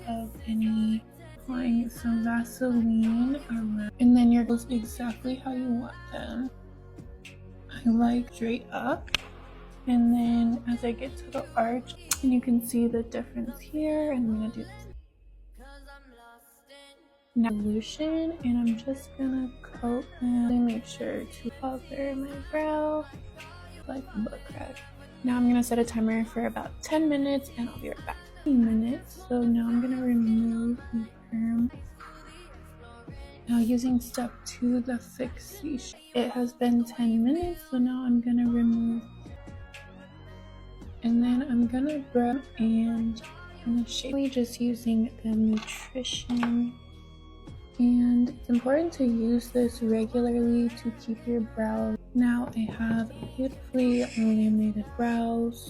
of any applying some Vaseline around, and then your goes exactly how you want them. I like straight up, and then as I get to the arch, and you can see the difference here, and I'm gonna do this now solution, and I'm just gonna coat them and make sure to cover my brow like a book rag. Now I'm gonna set a timer for about 10 minutes, and I'll be right back. 10 minutes. So now I'm gonna remove the perm. Now using step 2, the fixation. It has been 10 minutes, so now I'm gonna remove, and then I'm gonna rub, and I'm gonna shape, just using the nutrition. And it's important to use this regularly to keep your brows. Now I have beautifully laminated brows.